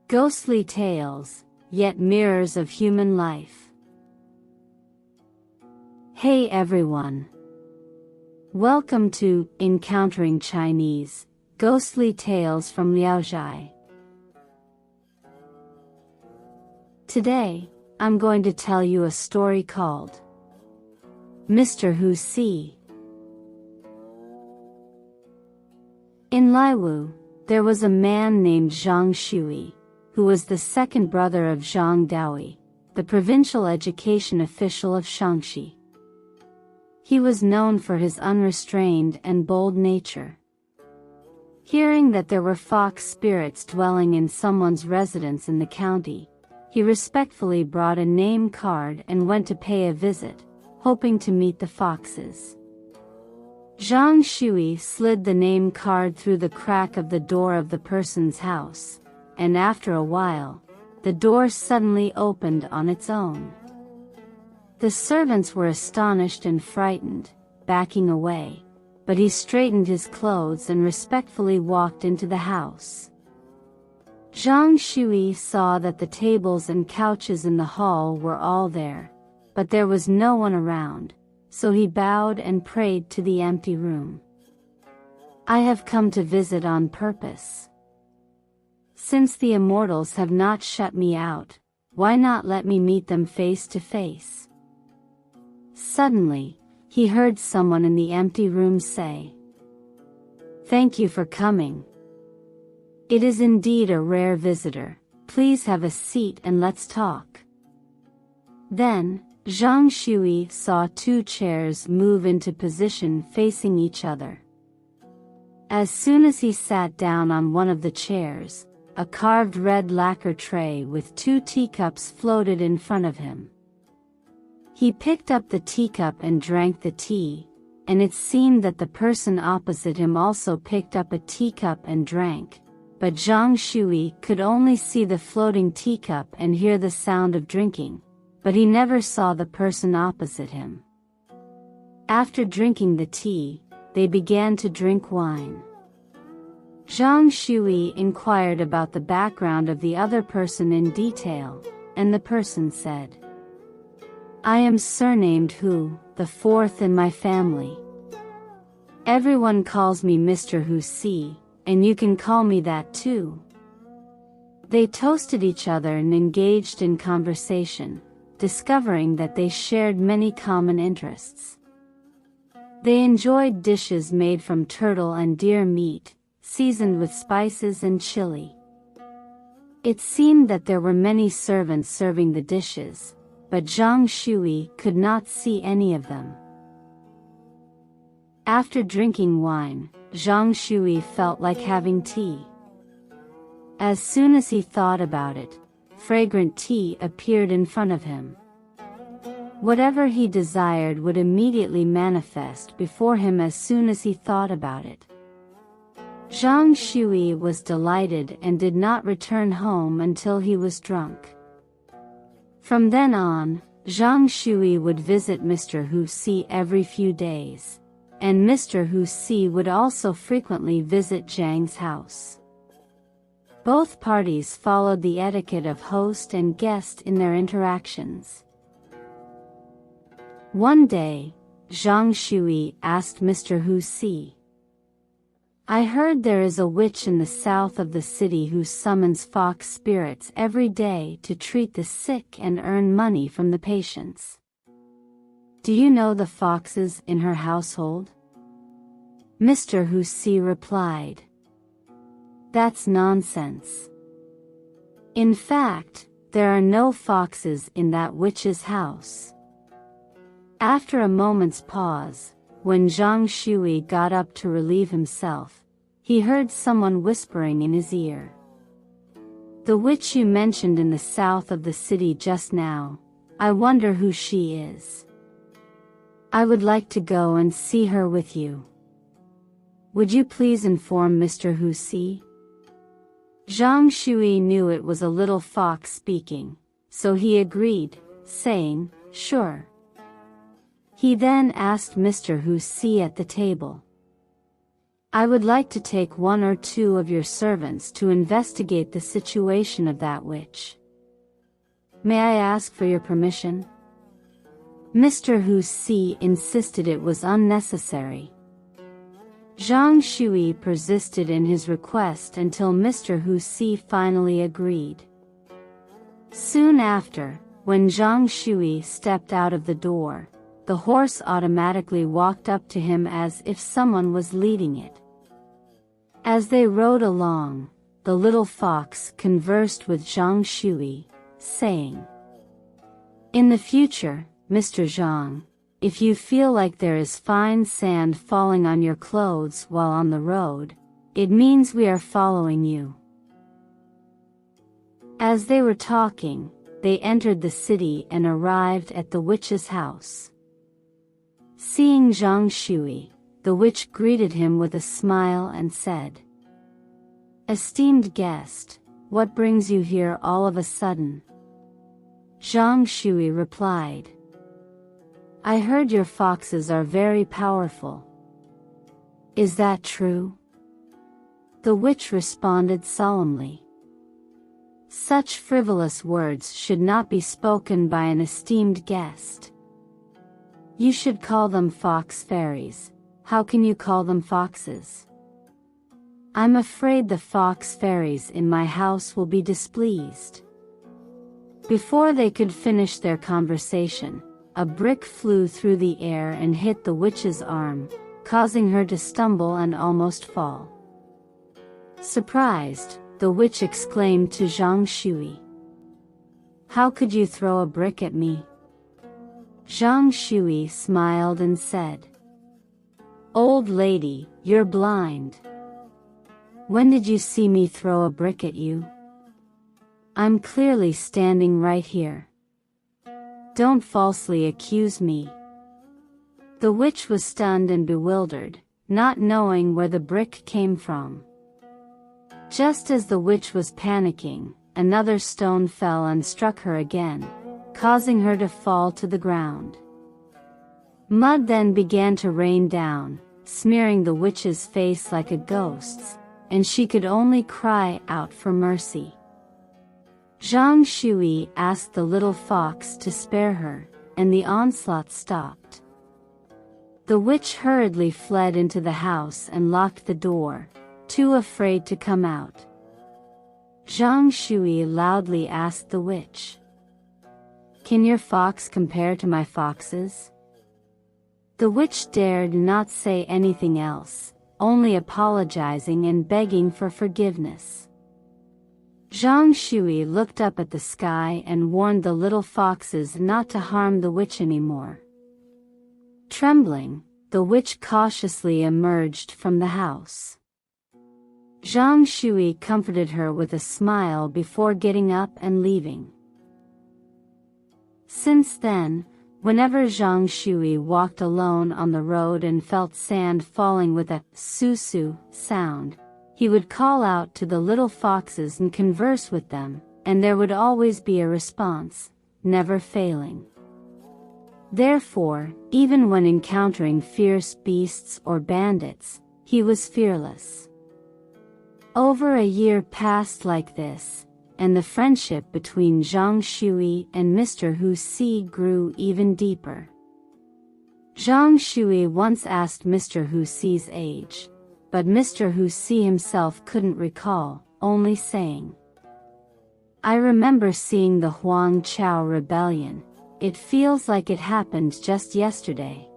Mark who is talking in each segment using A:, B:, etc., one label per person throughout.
A: Ghostly tales, yet mirrors of human life. Hey everyone! Welcome to Encountering Chinese, Ghostly Tales from Zhai. Today, I'm going to tell you a story called Mr. Who See. In Liwu, there was a man named Zhang Shui, who was the second brother of Zhang Daoi, the provincial education official of Shaanxi. He was known for his unrestrained and bold nature. Hearing that there were fox spirits dwelling in someone's residence in the county, he respectfully brought a name card and went to pay a visit, hoping to meet the foxes. Zhang Shui slid the name card through the crack of the door of the person's house, and after a while, the door suddenly opened on its own. The servants were astonished and frightened, backing away, but he straightened his clothes and respectfully walked into the house. Zhang Shui saw that the tables and couches in the hall were all there, but there was no one around, so he bowed and prayed to the empty room. "I have come to visit on purpose. Since the immortals have not shut me out, why not let me meet them face to face?" Suddenly, he heard someone in the empty room say, "Thank you for coming. It is indeed a rare visitor. Please have a seat and let's talk." Then, Zhang Shui saw two chairs move into position facing each other. As soon as he sat down on one of the chairs, a carved red lacquer tray with two teacups floated in front of him. He picked up the teacup and drank the tea, and it seemed that the person opposite him also picked up a teacup and drank, but Zhang Shui could only see the floating teacup and hear the sound of drinking, but he never saw the person opposite him. After drinking the tea, they began to drink wine. Zhang Shui inquired about the background of the other person in detail, and the person said, "I am surnamed Hu, the fourth in my family. Everyone calls me Mr. Hu Si, and you can call me that too." They toasted each other and engaged in conversation, discovering that they shared many common interests. They enjoyed dishes made from turtle and deer meat, seasoned with spices and chili. It seemed that there were many servants serving the dishes, but Zhang Shui could not see any of them. After drinking wine, Zhang Shui felt like having tea. As soon as he thought about it, fragrant tea appeared in front of him. Whatever he desired would immediately manifest before him as soon as he thought about it. Zhang Shui was delighted and did not return home until he was drunk. From then on, Zhang Shui would visit Mr. Hu Si every few days, and Mr. Hu Si would also frequently visit Zhang's house. Both parties followed the etiquette of host and guest in their interactions. One day, Zhang Shui asked Mr. Hu Si, "I heard there is a witch in the south of the city who summons fox spirits every day to treat the sick and earn money from the patients. Do you know the foxes in her household?" Mr. Hu Si replied, "That's nonsense. In fact, there are no foxes in that witch's house." After a moment's pause, when Zhang Shui got up to relieve himself, he heard someone whispering in his ear, "The witch you mentioned in the south of the city just now, I wonder who she is. I would like to go and see her with you. Would you please inform Mr. Hu Si?" Zhang Shui knew it was a little fox speaking, so he agreed, saying, "Sure." He then asked Mr. Hu Si at the table, I would like to take 1 or 2 of your servants to investigate the situation of that witch. May I ask for your permission? Mr. Hu Si insisted it was unnecessary. Zhang Shui persisted in his request until Mr. Hu Si finally agreed. Soon after, when Zhang Shui stepped out of the door, the horse automatically walked up to him as if someone was leading it. As they rode along, the little fox conversed with Zhang Shui, saying, "In the future, Mr. Zhang, if you feel like there is fine sand falling on your clothes while on the road, it means we are following you." As they were talking, they entered the city and arrived at the witch's house. Seeing Zhang Shui, the witch greeted him with a smile and said, "Esteemed guest, what brings you here all of a sudden?" Zhang Shui replied, "I heard your foxes are very powerful. Is that true?" The witch responded solemnly, "Such frivolous words should not be spoken by an esteemed guest. You should call them fox fairies. How can you call them foxes? I'm afraid the fox fairies in my house will be displeased." Before they could finish their conversation, a brick flew through the air and hit the witch's arm, causing her to stumble and almost fall. Surprised, the witch exclaimed to Zhang Shui, "How could you throw a brick at me?" Zhang Shui smiled and said, "Old lady, you're blind. When did you see me throw a brick at you? I'm clearly standing right here. Don't falsely accuse me." The witch was stunned and bewildered, not knowing where the brick came from. Just as the witch was panicking, another stone fell and struck her again, causing her to fall to the ground. Mud then began to rain down, smearing the witch's face like a ghost's, and she could only cry out for mercy. Zhang Shui asked the little fox to spare her, and the onslaught stopped. The witch hurriedly fled into the house and locked the door, too afraid to come out. Zhang Shui loudly asked the witch, "Can your fox compare to my foxes?" The witch dared not say anything else, only apologizing and begging for forgiveness. Zhang Shui looked up at the sky and warned the little foxes not to harm the witch anymore. Trembling, the witch cautiously emerged from the house. Zhang Shui comforted her with a smile before getting up and leaving. Since then, whenever Zhang Shui walked alone on the road and felt sand falling with a su-su sound, he would call out to the little foxes and converse with them, and there would always be a response, never failing. Therefore, even when encountering fierce beasts or bandits, he was fearless. Over a year passed like this, and the friendship between Zhang Shui and Mr. Hu Si grew even deeper. Zhang Shui once asked Mr. Hu Si's age, but Mr. Hu Si himself couldn't recall, only saying, "I remember seeing the Huang Chao rebellion. It feels like it happened just yesterday."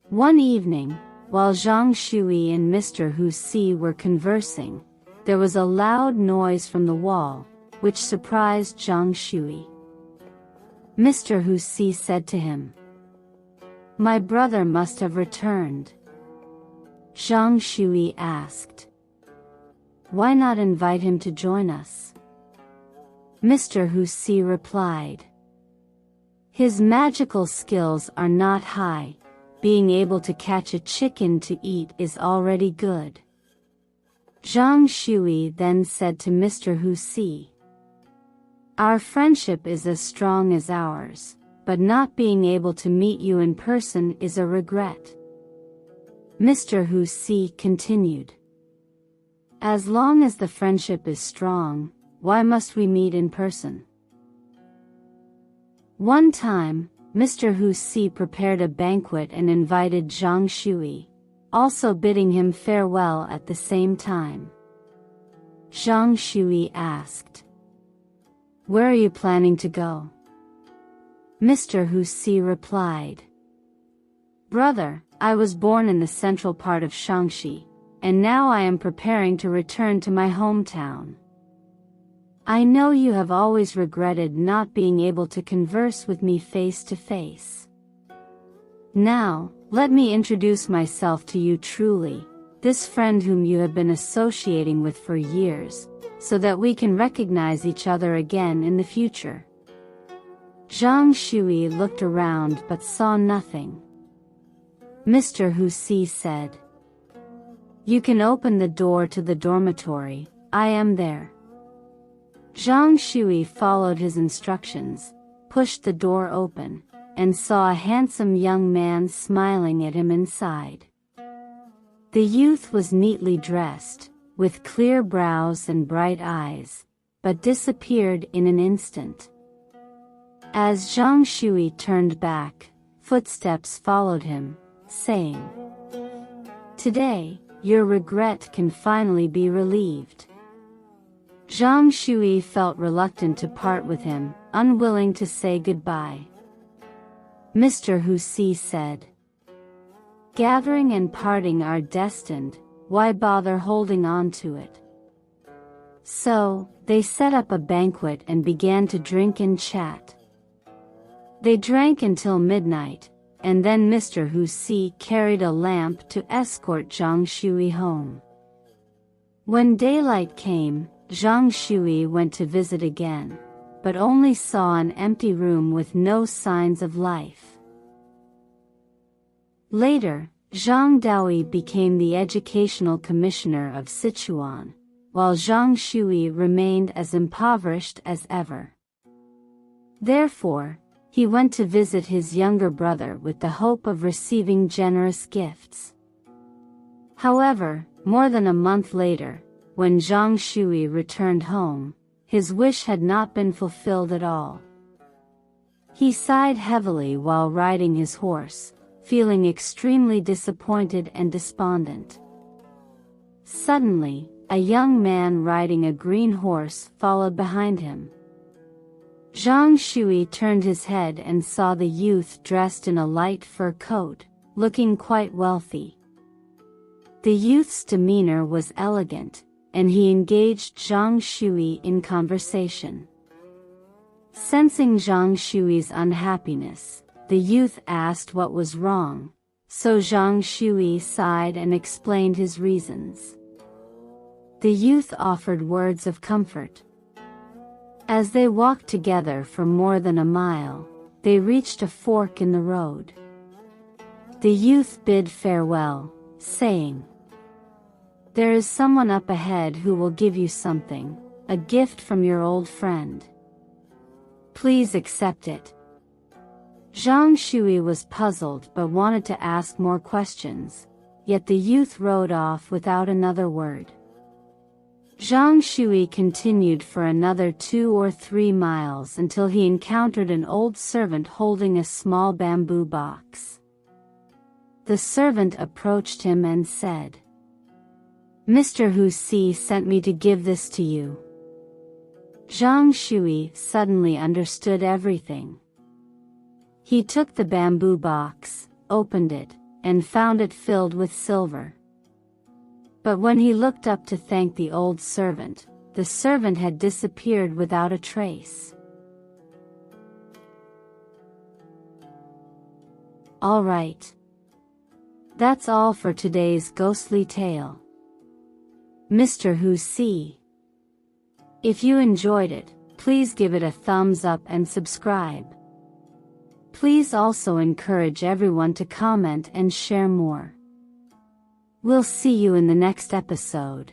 A: One evening, while Zhang Shui and Mr. Hu Si were conversing, there was a loud noise from the wall, which surprised Zhang Shui. Mr. Hu Si said to him, "My brother must have returned." Zhang Shui asked, "Why not invite him to join us?" Mr. Hu Si replied, "His magical skills are not high. Being able to catch a chicken to eat is already good." Zhang Shui then said to Mr. Hu Si, "Our friendship is as strong as ours, but not being able to meet you in person is a regret." Mr. Hu Si continued. As long as the friendship is strong, why must we meet in person? One time, Mr. Hu Si prepared a banquet and invited Zhang Shui, also bidding him farewell at the same time. Zhang Shui asked, "Where are you planning to go?" Mr. Hu Si replied, "Brother, I was born in the central part of Shaanxi, and now I am preparing to return to my hometown. I know you have always regretted not being able to converse with me face to face. Now, let me introduce myself to you truly, this friend whom you have been associating with for years, so that we can recognize each other again in the future." Zhang Shui looked around but saw nothing. Mr. Hu Si said, "You can open the door to the dormitory, I am there." Zhang Shui followed his instructions, pushed the door open, and saw a handsome young man smiling at him inside. The youth was neatly dressed, with clear brows and bright eyes, but disappeared in an instant. As Zhang Shui turned back, footsteps followed him, saying, "Today, your regret can finally be relieved." Zhang Shui felt reluctant to part with him, unwilling to say goodbye. Mr. Hu Si said, "Gathering and parting are destined, why bother holding on to it?" So, they set up a banquet and began to drink and chat. They drank until midnight, and then Mr. Hu Si carried a lamp to escort Zhang Shui home. When daylight came, Zhang Shui went to visit again, but only saw an empty room with no signs of life. Later, Zhang Daoi became the educational commissioner of Sichuan, while Zhang Shui remained as impoverished as ever. Therefore, he went to visit his younger brother with the hope of receiving generous gifts. However, more than a month later, when Zhang Shui returned home, his wish had not been fulfilled at all. He sighed heavily while riding his horse, feeling extremely disappointed and despondent. Suddenly, a young man riding a green horse followed behind him. Zhang Shui turned his head and saw the youth dressed in a light fur coat, looking quite wealthy. The youth's demeanor was elegant, and he engaged Zhang Shui in conversation. Sensing Zhang Shui's unhappiness, the youth asked what was wrong, so Zhang Shui sighed and explained his reasons. The youth offered words of comfort. As they walked together for more than a mile, they reached a fork in the road. The youth bid farewell, saying, "There is someone up ahead who will give you something, a gift from your old friend. Please accept it." Zhang Shui was puzzled but wanted to ask more questions, yet the youth rode off without another word. Zhang Shui continued for another 2 or 3 miles until he encountered an old servant holding a small bamboo box. The servant approached him and said, "Mr. Hu Si sent me to give this to you." Zhang Shui suddenly understood everything. He took the bamboo box, opened it, and found it filled with silver. But when he looked up to thank the old servant, the servant had disappeared without a trace. Alright. That's all for today's ghostly tale. Mr. Hu Si. If you enjoyed it, please give it a thumbs up and subscribe. Please also encourage everyone to comment and share more. We'll see you in the next episode.